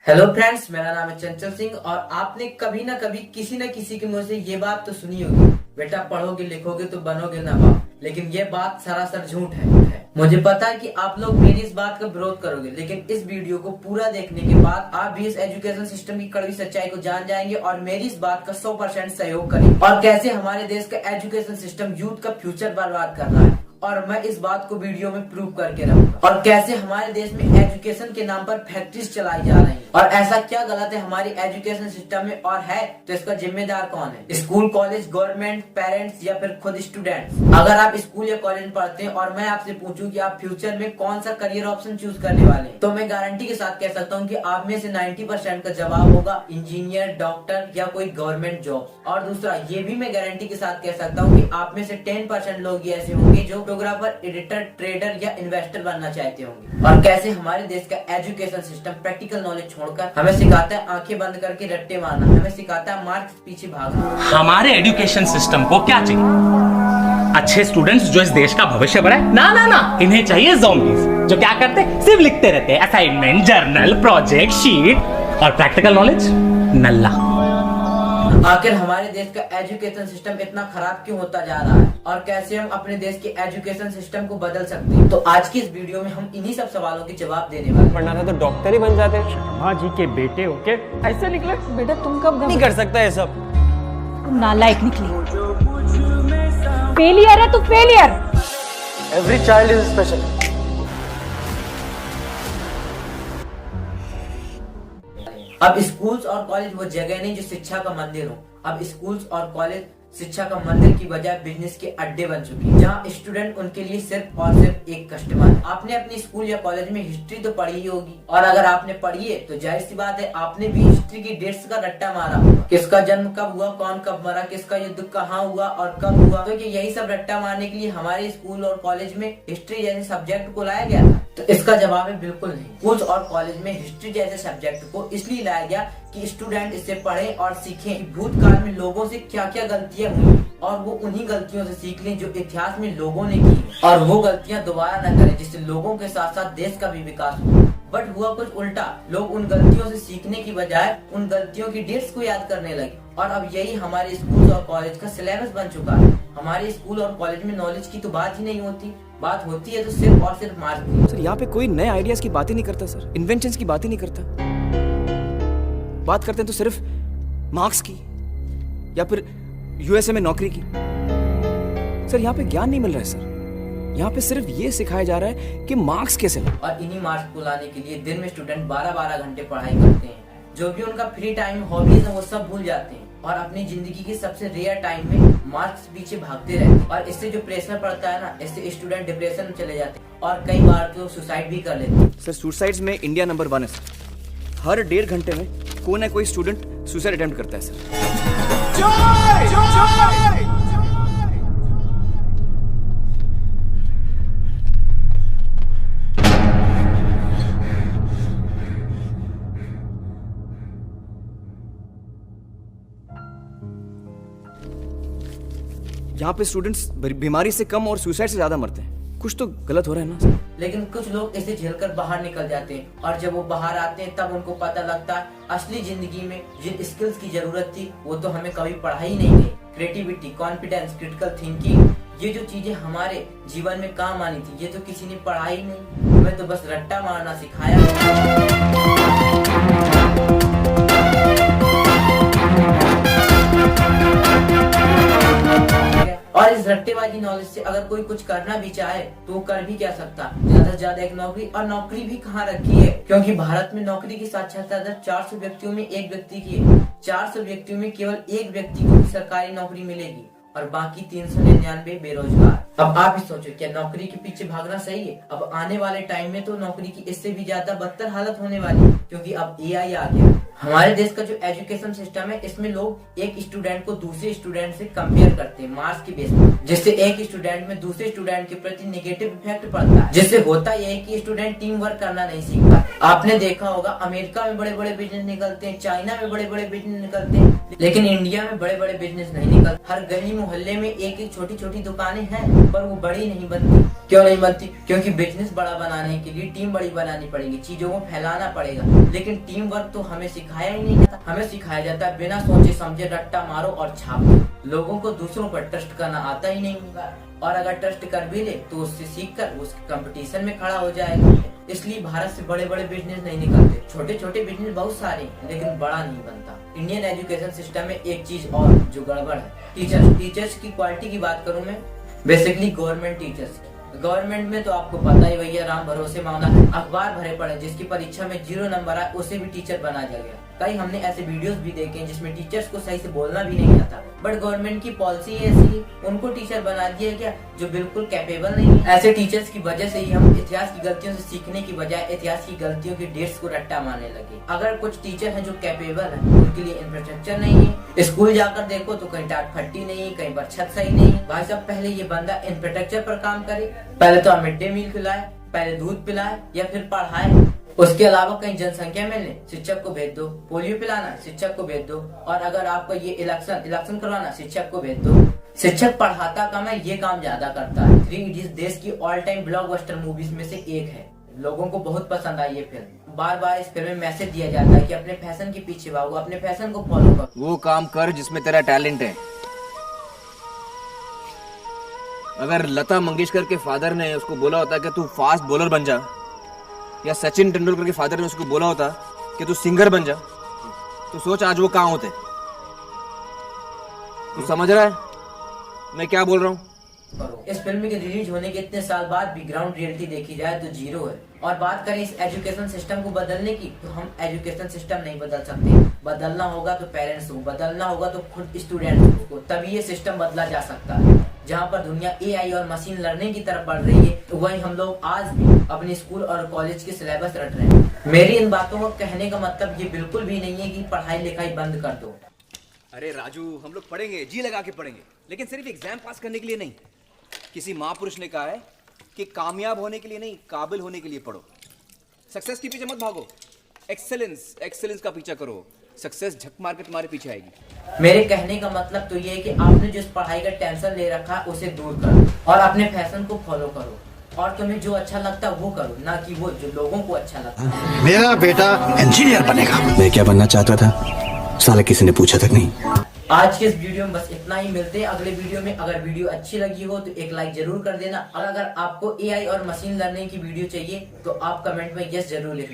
Hello friends, मेरा नाम है चंचल सिंह और आपने कभी ना कभी किसी न किसी के मुंह से ये बात तो सुनी होगी, बेटा पढ़ोगे लिखोगे तो बनोगे नवाब। लेकिन ये बात सरासर झूठ है। मुझे पता है कि आप लोग मेरी इस बात का विरोध करोगे, लेकिन इस वीडियो को पूरा देखने के बाद आप भी इस एजुकेशन सिस्टम की कड़वी सच्चाई को जान जाएंगे और मेरी इस बात का 100% सहयोग करेंगे और कैसे हमारे देश का एजुकेशन सिस्टम यूथ का फ्यूचर बर्बाद कर रहा है। और मैं इस बात को वीडियो में प्रूव करके रहूंगा और कैसे हमारे देश में एजुकेशन के नाम पर फैक्ट्रीज चलाई जा रही हैं और ऐसा क्या गलत है हमारी एजुकेशन सिस्टम में, और है तो इसका जिम्मेदार कौन है? स्कूल, कॉलेज, गवर्नमेंट, पेरेंट्स या फिर खुद स्टूडेंट्स? अगर आप स्कूल या कॉलेज में पढ़ते हैं और मैं आपसे पूछूं कि आप फ्यूचर में कौन सा करियर ऑप्शन चूज करने वाले हैं, तो मैं गारंटी के साथ कह सकता हूँ कि आप में से 90% का जवाब होगा इंजीनियर, डॉक्टर या कोई गवर्नमेंट जॉब। और दूसरा ये भी मैं गारंटी के साथ कह सकता हूँ कि आप में से 10% लोग ये ऐसे होंगे जो फोटोग्राफर, एडिटर, ट्रेडर या इन्वेस्टर बनना चाहते होंगे। और कैसे हमारे देश का एजुकेशन सिस्टम प्रैक्टिकल नॉलेज छोड़कर हमें सिखाता है आंखें बंद करके रट्टे मारना, हमें सिखाता है मार्क्स पीछे भागना। हमारे एजुकेशन सिस्टम को क्या चाहिए? अच्छे स्टूडेंट्स जो इस देश का भविष्य बढ़ाए? ना ना ना, इन्हें चाहिए ज़ॉम्बीज जो क्या करते हैं, सिर्फ लिखते रहते हैं असाइनमेंट, जर्नल, प्रोजेक्ट, शीट और प्रैक्टिकल नॉलेज नल्ला। आखिर हमारे देश का एजुकेशन सिस्टम इतना खराब क्यों होता जा रहा है और कैसे हम अपने देश के एजुकेशन सिस्टम को बदल सकते हैं? तो आज की इस वीडियो में हम इन्हीं सब सवालों के जवाब देने वाले हैं। पढ़ना था तो डॉक्टर ही बन जाते। शर्मा जी के बेटे होके ऐसे निकले। बेटा तुम कब नहीं कर सकता ये सब। तुम नालायक निकली। फेलियर है तू, failure. Every child is special. अब स्कूल्स और कॉलेज वो जगह नहीं जो शिक्षा का मंदिर हो। अब स्कूल्स और कॉलेज शिक्षा का मंदिर की बजाय बिजनेस के अड्डे बन चुके हैं, जहाँ स्टूडेंट उनके लिए सिर्फ और सिर्फ एक कस्टमर। आपने अपनी स्कूल या कॉलेज में हिस्ट्री तो पढ़ी ही होगी, और अगर आपने पढ़ी है तो जाहिर सी बात है आपने भी हिस्ट्री की डेट्स का रट्टा मारा होगा। किसका जन्म कब हुआ, कौन कब मरा, किसका युद्ध कहाँ हुआ और कब हुआ। तो यही सब रट्टा मारने के लिए हमारे स्कूल और कॉलेज में हिस्ट्री जैसे सब्जेक्ट को लाया गया था? तो इसका जवाब है बिल्कुल नहीं। स्कूल और कॉलेज में हिस्ट्री जैसे सब्जेक्ट को इसलिए लाया गया कि स्टूडेंट इससे पढ़ें और सीखें कि भूतकाल में लोगों से क्या क्या गलतियां हुई और वो उन्हीं गलतियों से सीख लें जो इतिहास में लोगों ने की, और वो गलतियां दोबारा न करें, जिससे लोगों के साथ साथ देश का भी विकास हो। बट हुआ कुछ उल्टा, लोग उन गलतियों से सीखने की बजाय उन गलतियों की डेट्स को याद करने लगे और अब यही हमारे स्कूल और कॉलेज का सिलेबस बन चुका है। हमारे स्कूल और कॉलेज में नॉलेज की तो बात ही नहीं होती, बात होती है तो सिर्फ और सिर्फ मार्क्स की। सर यहाँ पे कोई नए आइडियाज की बात ही नहीं करता सर, इन्वेंशंस की बात ही नहीं करता। बात करते हैं तो सिर्फ मार्क्स की या फिर यूएसए में नौकरी की। सर यहाँ पे ज्ञान नहीं मिल रहा है सर, यहाँ पे सिर्फ ये सिखाया जा रहा है कि मार्क्स कैसे लाएं। और इन्हीं मार्क्स को लाने के लिए दिन में स्टूडेंट 12-12 घंटे पढ़ाई करते हैं। जो भी उनका फ्री टाइम, हॉबीज है, वो सब भूल जाते हैं और अपनी जिंदगी की सबसे रेयर टाइम में मार्क्स पीछे भागते रहते हैं। और इससे जो प्रेशर पड़ता है ना, इससे स्टूडेंट डिप्रेशन में चले जाते हैं और कई बार तो सुसाइड भी कर लेते हैं। सर सुसाइड्स में इंडिया नंबर 1 है सर। हर 1.5 घंटे में कोई ना कोई स्टूडेंट सुसाइड अटेम्प्ट करता है सर। यहाँ पे स्टूडेंट्स बीमारी से कम और सुसाइड से ज्यादा मरते हैं। कुछ तो गलत हो रहा है ना सर। लेकिन कुछ लोग इसे झेलकर बाहर निकल जाते हैं और जब वो बाहर आते हैं तब उनको पता लगता है असली जिंदगी में जिन स्किल्स की जरूरत थी वो तो हमें कभी पढ़ाई ही नहीं गई। क्रिएटिविटी, कॉन्फिडेंस, क्रिटिकल थिंकिंग, ये जो चीजें हमारे जीवन में काम आनी थी, ये तो किसी ने पढ़ाई ही नहीं। हमें तो बस रट्टा मारना सिखाया। और इस रट्टेबाजी नॉलेज से अगर कोई कुछ करना भी चाहे तो वो कर भी क्या सकता? ज्यादा से ज्यादा एक नौकरी, और नौकरी भी कहाँ रखी है, क्योंकि भारत में नौकरी की साक्षरता दर 400 व्यक्तियों में एक व्यक्ति की है। 400 व्यक्तियों में केवल एक व्यक्ति को सरकारी नौकरी मिलेगी और बाकी 399 बेरोजगार। अब आप ही सोचो, क्या नौकरी के पीछे भागना सही है? अब आने वाले टाइम में तो नौकरी की इससे भी ज्यादा बदतर हालत होने वाली है, क्योंकि अब एआई आ गया। हमारे देश का जो एजुकेशन सिस्टम है, इसमें लोग एक स्टूडेंट को दूसरे स्टूडेंट से कंपेयर करते हैं मार्क्स के बेस पर, जिससे एक स्टूडेंट में दूसरे स्टूडेंट के प्रति नेगेटिव इफेक्ट पड़ता है, जिससे होता यह है कि स्टूडेंट टीम वर्क करना नहीं सीखता। आपने देखा होगा अमेरिका में बड़े बड़े बिजनेस निकलते हैं, चाइना में बड़े बड़े बिजनेस निकलते हैं, लेकिन इंडिया में बड़े बड़े बिजनेस नहीं निकलते। हर गली मोहल्ले में एक एक छोटी छोटी दुकानें हैं पर वो बड़ी नहीं बनती। क्यों नहीं बनती? क्योंकि बिजनेस बड़ा बनाने के लिए टीम बड़ी बनानी पड़ेगी, चीजों को फैलाना पड़ेगा। लेकिन टीम वर्क तो हमें सिखाया ही नहीं जाता। हमें सिखाया जाता है बिना सोचे समझे रट्टा मारो और छापो। लोगों को दूसरों पर ट्रस्ट करना आता ही नहीं होगा, और अगर ट्रस्ट कर भी ले तो उससे सीख कर उस कंपटीशन में खड़ा हो जाएगा। इसलिए भारत से बड़े बड़े बिजनेस नहीं निकलते। छोटे छोटे बिजनेस बहुत सारे हैं, लेकिन बड़ा नहीं बनता। इंडियन एजुकेशन सिस्टम में एक चीज और जो गड़बड़ है, टीचर्स की क्वालिटी की बात करूं मैं, बेसिकली गवर्नमेंट टीचर्स की। गवर्नमेंट में तो आपको पता ही भैया, राम भरोसे मामला है। अखबार भरे पड़े, जिसकी परीक्षा में 0 नंबर आए उसे भी टीचर बना दिया गया। कई हमने ऐसे वीडियोस भी देखे हैं जिसमें टीचर्स को सही से बोलना भी नहीं आता, बट गवर्नमेंट की पॉलिसी ऐसी है, उनको टीचर बना दिया गया जो बिल्कुल कैपेबल नहीं है। ऐसे टीचर्स की वजह से ही हम इतिहास की गलतियों से सीखने की बजाय इतिहास की गलतियों की डेट्स को रट्टा मारने लगे। अगर कुछ टीचर हैं जो कैपेबल है, उनके लिए इंफ्रास्ट्रक्चर नहीं है। स्कूल जाकर देखो तो कहीं टाट फट्टी नहीं है, कहीं पर छत सही नहीं है। भाई साहब, पहले ये बंदा इंफ्रास्ट्रक्चर पर काम करे, पहले तो मिड डे मील खिलाए, पहले दूध पिलाए या फिर पढ़ाए। उसके अलावा कहीं जनसंख्या मिलने शिक्षक को भेज दो, पोलियो पिलाना शिक्षक को भेज दो, और अगर आपको ये इलेक्शन करवाना शिक्षक को भेज दो। शिक्षक पढ़ाता कम है, ये काम ज्यादा करता है। 3 इडियट्स देश की ऑल टाइम ब्लॉकबस्टर मूवीज में से एक है। लोगों को बहुत पसंद आई ये फिल्म। बार बार इस फिल्म में मैसेज दिया जाता है कि अपने फैशन के पीछे भागो, अपने फैशन को फॉलो करो। वो काम कर जिसमें तेरा टैलेंट है। अगर लता मंगेशकर के फादर ने उसको बोला होता कि तू फास्ट बॉलर बन जा, या सचिन तेंदुलकर के फादर ने उसको बोला होता कि तू सिंगर बन जा, तो सोच आज वो कहाँ होते। तू समझ रहा है मैं क्या बोल रहा हूँ? इस फिल्म के रिलीज होने के इतने साल बाद भी ग्राउंड रियलिटी देखी जाए तो 0 है। और बात करें इस एजुकेशन सिस्टम को बदलने की, तो हम एजुकेशन सिस्टम नहीं बदल सकते। बदलना होगा तो पेरेंट्स को, बदलना होगा तो खुद स्टूडेंट्स को, तभी ये सिस्टम बदला जा सकता है। जहाँ पर दुनिया AI और मशीन लर्निंग की तरफ बढ़ रही है, तो वही हम लोग आज भी अपने स्कूल और कॉलेज के सिलेबस रट रहे हैं। मेरी इन बातों को कहने का मतलब ये बिल्कुल भी नहीं है कि पढ़ाई लिखाई बंद कर दो। अरे राजू, हम लोग पढ़ेंगे, जी लगा के पढ़ेंगे, लेकिन सिर्फ एग्जाम पास करने के लिए नहीं। किसी महापुरुष ने कहा है कि कामयाब होने के लिए नहीं, काबिल होने के लिए पढ़ो। सक्सेस के पीछे मत भागो, एक्सेलेंस का पीछा करो। सक्सेस झक मार के तुम्हारे पीछे आएगी। मेरे कहने का मतलब तो ये है कि आपने जिस पढ़ाई का टेंशन ले रखा है उसे दूर करो और अपने फैशन को फॉलो करो, और तुम्हें जो अच्छा लगता है वो करो, ना कि वो जो लोगों को अच्छा लगता है। मेरा बेटा इंजीनियर बनेगा। मैं क्या बनना चाहता था साला किसी ने पूछा तक नहीं। आज के इस वीडियो में बस इतना ही। मिलते हैं अगले वीडियो में। अगर वीडियो अच्छी लगी हो तो एक लाइक जरूर कर देना, और अगर आपको AI और मशीन लर्निंग की वीडियो चाहिए तो आप कमेंट में यस जरूर लिखना।